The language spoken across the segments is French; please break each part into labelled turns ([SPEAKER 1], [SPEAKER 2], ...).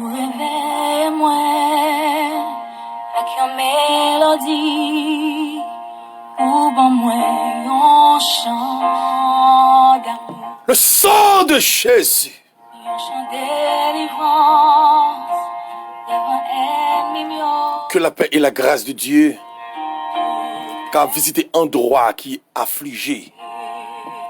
[SPEAKER 1] Réveille-moi avec une mélodie, ou bon moi un chant d'amour.
[SPEAKER 2] Le sang de Jésus.
[SPEAKER 1] Un chant délivrance devant ennemi mieux.
[SPEAKER 2] Que la paix et la grâce de Dieu qu'a visité un endroit qui est affligé,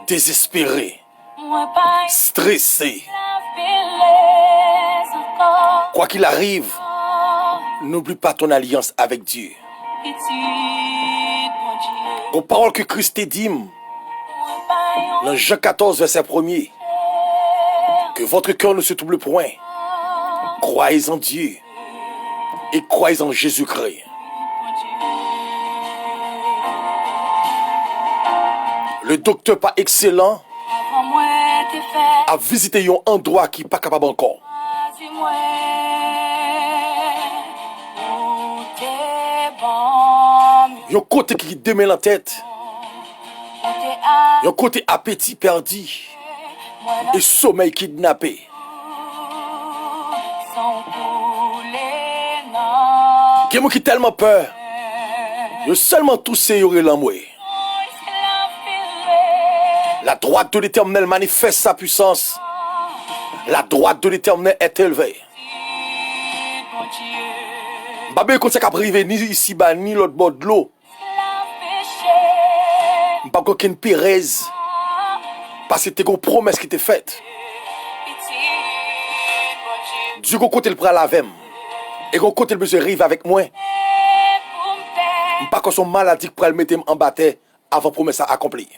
[SPEAKER 2] désespéré,
[SPEAKER 1] Moi pas
[SPEAKER 2] stressé.
[SPEAKER 1] la bellesse encore.
[SPEAKER 2] Quoi qu'il arrive, n'oublie pas ton alliance avec Dieu.
[SPEAKER 1] Petite, mon Dieu.
[SPEAKER 2] Aux paroles que Christ t'a dit
[SPEAKER 1] Moi pas
[SPEAKER 2] dans Jean 14, verset 1er, que votre cœur ne se trouble point. Croyez en Dieu et croyez en Jésus-Christ. Le docteur pas excellent
[SPEAKER 1] Avant moi t'es fait.
[SPEAKER 2] a visité un endroit qui n'est pas capable encore.
[SPEAKER 1] Dis-moi où t'es bon,
[SPEAKER 2] Un côté qui démêle la tête,
[SPEAKER 1] où t'es à
[SPEAKER 2] un côté appétit perdu
[SPEAKER 1] moi
[SPEAKER 2] et sommeil kidnappé.
[SPEAKER 1] sans couler non.
[SPEAKER 2] Quelqu'un qui a tellement peur, il a seulement toussé et l'amoué. La droite de l'Éternel manifeste sa puissance. La droite de l'Éternel est élevée. Babé qu'on s'est qu'à priver ni ici bas ni l'autre bord de l'eau. Pas qu'aucune Pérez. Parce que t'es une promesse qui t'est faite. Dieu qu'on côté le prend la vem. Et qu'on côté le besoin arrive avec moi. Pas qu'on son maladie pour le mettre en bataille avant promesse à accomplir.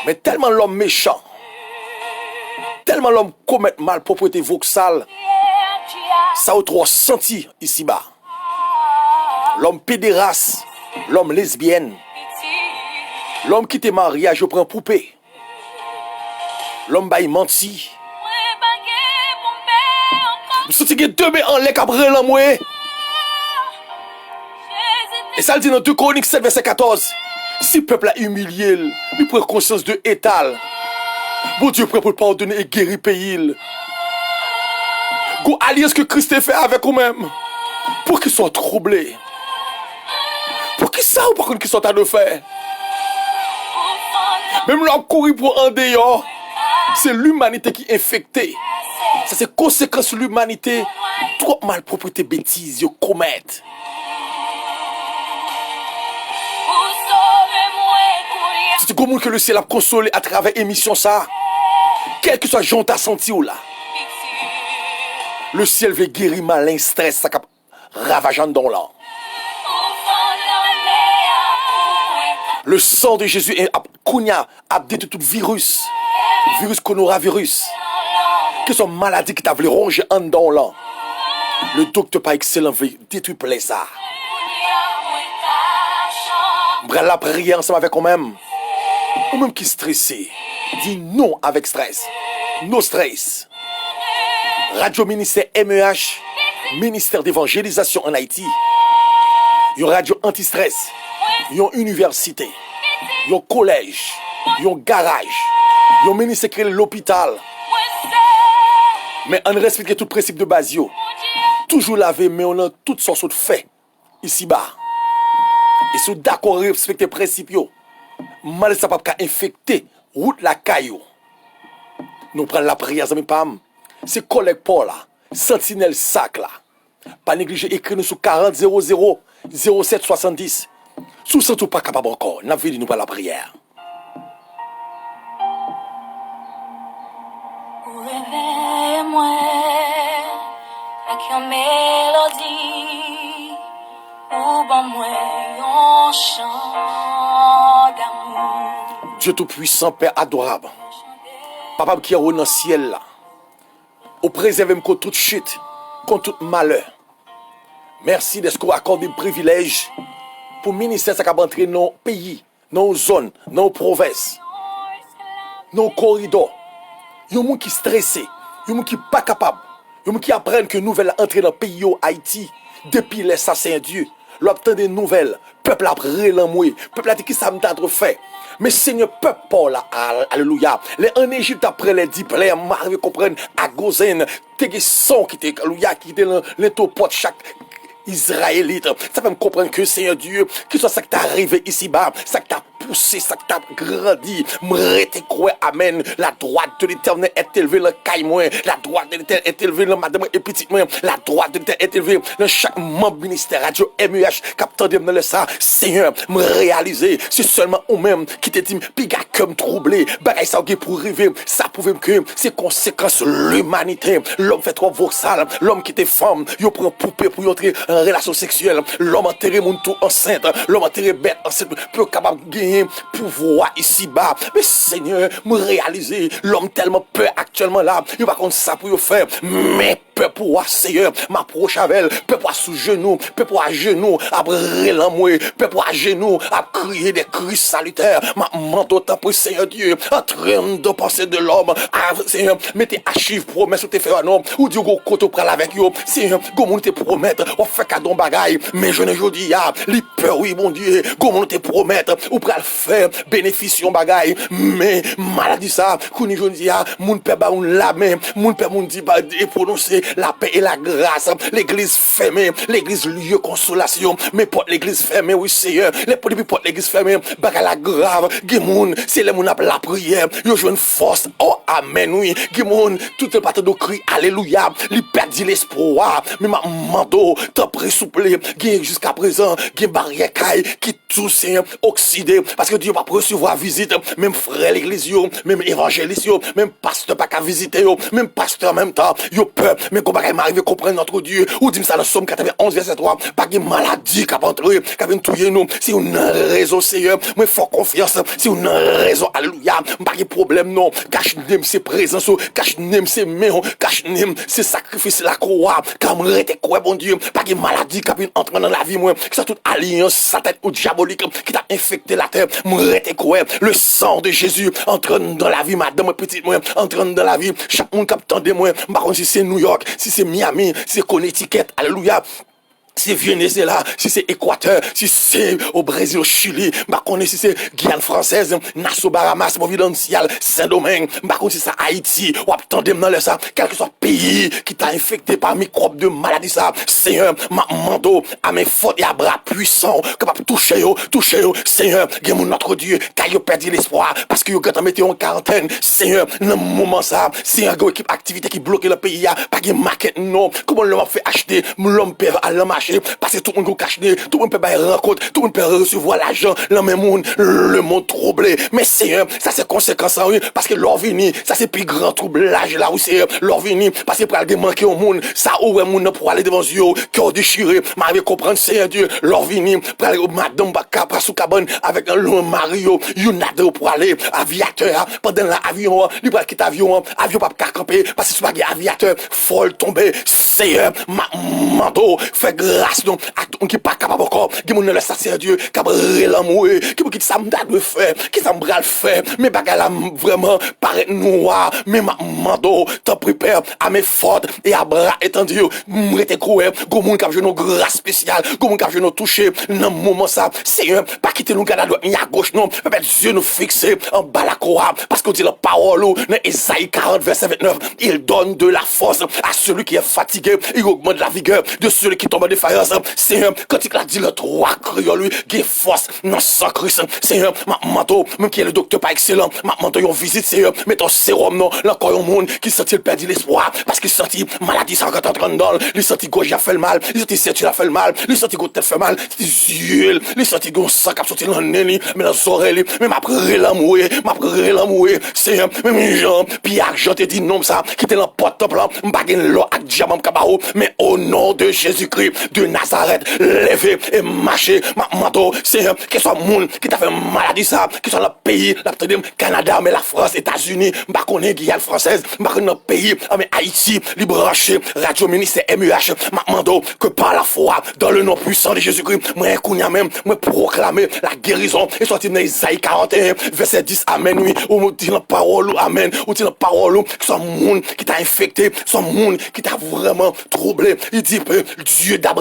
[SPEAKER 2] Mais tellement l'homme méchant, tellement l'homme commet mal propriété voxale, ça a trop senti ici-bas. L'homme pédéraste, l'homme lesbienne, l'homme qui t'est marié, je prends poupée. L'homme baille menti. Je sens que deux mains en l'air après l'amour. Et ça le dit dans 2 Chroniques 7, verset 14. Si le peuple a humilié, il prend conscience de étal. Bon Dieu prêt pour pardonner et guérir le pays. Go alliance que Christ a fait avec vous-même. Pour qu'ils soient troublés. Pour qu'ils savent par contre qu'ils sont à de faire. Même l'homme courir pour un dehors. C'est l'humanité qui est infectée. Ça c'est conséquence de l'humanité. Trop malpropreté, bêtises, ils commettent. C'est comment que le ciel a consolé à travers l'émission ça. Quel que soit Jean t'a senti ou là. Le ciel veut guérir malin stress ça cap ravageant dans là. Le sang de Jésus est a détruit tout virus. Virus coronavirus. Que son maladie qui t'a voulu ronger en dans là. Le docteur pas excellent veut détruire plaisir. Bref la prière ensemble avec nous-mêmes. Ou même qui est stressé, dit non avec stress. No stress. Radio Ministère MEH, Ministère d'évangélisation en Haïti. Une radio anti-stress. Une université. Un collège. Un garage. Un ministère créé l'hôpital. Mais on respecte tout principe de base. Toujours laver, mais on a toutes sortes de faits ici-bas. Et si vous d'accord respecter les principes, mal ça pas infecter route la caillou. Nous prenons la prière ça pam. C'est collègue Paul là, sentinelle sac là. Pas négliger écrire nous sur 40 00 07 70. Sous ça tout pas capable encore. N'a vu nous pas la prière.
[SPEAKER 1] Réveille-moi avec une mélodie, ou bon moi un chant d'amour.
[SPEAKER 2] Dieu tout-puissant, Père adorable. Papa qui est dans le ciel là. Au préserve contre toute chute, contre tout malheur. Merci d'être accordé le privilège pour le ministère qui a entré dans nos pays, dans nos zones, dans nos provinces, dans nos corridors. Il y a des gens qui sont stressés, il y a des gens qui ne sont pas capables, il y a des gens qui apprennent que nous nouvelle entrée dans le pays Haïti depuis les assassins Dieu. l'obtenir des nouvelles. Peuple a pris l'amoué. Peuple a dit qui ça m'a fait. Mais Seigneur, peuple Paul, alléluia. Les en Égypte après les 10 plaies, m'arrive comprendre à Gozen, t'es son qui était, alléluia, qui était l'intopot chaque Israélite. Ça fait me comprendre que Seigneur Dieu, que soit ça qui t'est arrivé ici-bas, ça qui t'a poussé, ça qui t'a grandi, m'rete quoi, amen. La droite de l'Éternel est élevée dans caille moi, la droite de l'Éternel est élevée dans madame et petite moi, la droite de l'Éternel est élevée dans chaque membre ministère radio MEH, capteur de dans le ça, Seigneur, me réaliser, c'est seulement ou même qui te dit, piga comme troublé, bagay ça pour arriver, ça prouve que c'est conséquence l'humanité, l'homme fait trop voxal, l'homme qui était femme, il prend poupée pour entrer en relation sexuelle, l'homme enterré mon tout enceinte, l'homme enterré bête enceinte, peut capable de gagner pouvoir ici-bas. Mais Seigneur, me réaliser, l'homme tellement peur actuellement là, il va contre ça pour faire, mais peut pouvoir, Seigneur, m'approche avec elle, peut pouvoir sous genoux, peut pouvoir à genoux, à brûler l'amour, peut pouvoir à genoux, à crier des cris salutaires, ma manteau tant pour Seigneur Dieu, en train de penser de l'homme, Seigneur, mettez archives promesses ou te faire un homme, ou Dieu go koto pral avec yo, Seigneur, comment te promettre, on fait cadeau bagaille, mais je ne jodi ya, li peur, oui, bon Dieu, comment te promettre, ou pral faire bénéfice bagaille, mais maladie ça, qu'on y jodi ya, moun pe ba on la main, moun pe moun di ba et prononcer la paix et la grâce, l'église fermée, l'église lieu consolation, mais pour l'église fermée, oui Seigneur, les depuis pour l'église fermée, bagala grave, Gimoun, c'est les moun ap la prière, yo joue une force, oh amen, oui, Gimoun, tout le patin de cri, alléluia, li perdi l'espoir, mais ma mando, t'en prie souple, jusqu'à présent, gen barrière qui tout Seigneur, oxydé, parce que Dieu va recevoir visite, même frère l'église yo, même évangéliste yo, même pasteur pas qu'à visiter yo, même pasteur en même temps, yo peur, mais comment m'arrive à comprendre notre Dieu, ou dit ça dans Somme 91 verset 3, pas de maladie qui a entré, qui a tué nous, si on a raison Seigneur, moi faut confiance, si on a raison, alléluia, pas de problème non, cache nem c'est présence, cache nem c'est main, cache nem c'est sacrifice la croix, comme rete quoi bon Dieu, pas de maladie qui a entré dans la vie moi, que ça toute alliance satanique ou diabolique qui t'a infecté la terre, rete quoi, le sang de Jésus entre dans la vie madame petite moi, entre dans la vie, chaque monde qui attendait moi, par contre si c'est New York, si c'est Miami, si c'est Connecticut, alléluia. Si c'est Venezuela, si c'est Équateur, si c'est au Brésil, au Chili, bah qu'on est si c'est Guyane française, Nassau, Bahamas, Providencial, Saint-Domingue, bah qu'on si c'est Haïti, ou attendez dans le ça, quel que soit pays qui t'a infecté par microbe de maladie ça, Seigneur, ma mando, à mes fautes et à bras puissants, capable toucher yo, Seigneur, guémon notre Dieu, car yo perdu l'espoir, parce que yo quand mettez en quarantaine, Seigneur, dans le moment ça, c'est un gros équipe activité qui bloque le pays, pas de maquette non, comment l'homme fait acheter, l'homme peut aller marcher, parce que tout le monde cache, tout le monde peut faire rencontre, tout le monde peut recevoir l'argent, le même monde, le monde troublé. Mais Seigneur, ça c'est conséquence oui, parce que l'or vini, ça c'est plus grand troublage là où c'est l'or vini, parce que pour aller manquer au monde, ça où est monde pour aller devant Dieu, cœur déchiré, m'arrive comprendre Seigneur Dieu, l'or vini, pour aller au madame Baka, sous cabane avec un long Mario, Yunado pour aller aviateur, pendant l'avion, il va quitter avion pas camper, parce que c'est pas aviateur, folle tomber, Seigneur, mando, fait grâce donc à tout qui pas capable encore qui mon le Seigneur Dieu qui a l'amour qui ça me de faire qui ça me bral faire mais bagala vraiment paraît noir mais ma mando t'en prépare à mes fautes et à bras étendus m'était croire go moun qui a une grâce spéciale go moun qui a une toucher dans moment ça Seigneur pas quitter nous garder ni à gauche non peut Dieu nous fixer en bas la croix parce qu'on dit la parole dans Ésaïe 40 verset 29 il donne de la force à celui qui est fatigué il augmente la vigueur de celui qui tombe de faïence, Seigneur, quand il a dit le droit criant lui, qui est force, non sans Christ, Seigneur, ma manteau, même qui est le docteur pas excellent, ma manteau, yon visite, Seigneur, mais ton sérum, non, l'encore un monde qui sentit le perdu l'espoir, parce qu'il sentit maladie, ça rentre en train d'ol, il sentit gauche a fait le mal, il sentit ceinture a fait le mal, il sentit gauche tête fait mal, il yeux, il sentit gauche sang qui a sorti dans le nez, mais dans les oreilles, mais m'a pris l'amour, Seigneur, même les gens, puis argent te dit non, ça, qui était dans le porte-temple, m'baguine l'eau avec diamant cabao, mais au nom de Jésus-Christ, de Nazareth, lever et marcher, ma manteau, Seigneur, que soit monde qui t'a fait maladie ça, que soit le pays, la Canada, mais la France, États-Unis, m'a connaît Guyane française, m'a connaît notre pays, mais Haïti, libranché, radio ministère MEH, ma manteau, que par la foi, dans le nom puissant de Jésus-Christ, moi, kounya même, moi, proclamer la guérison, et sorti dans Isaïe 41, verset 10, amen, oui, ou nous dit la parole, amen, ou dit la parole, que soit monde qui t'a infecté, soit monde qui t'a vraiment troublé, il dit, Dieu d'Abraham,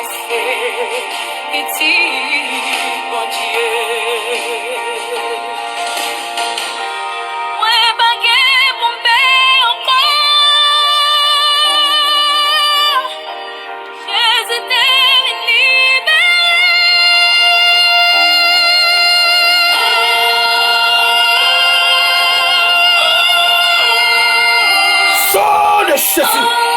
[SPEAKER 2] C'est fini.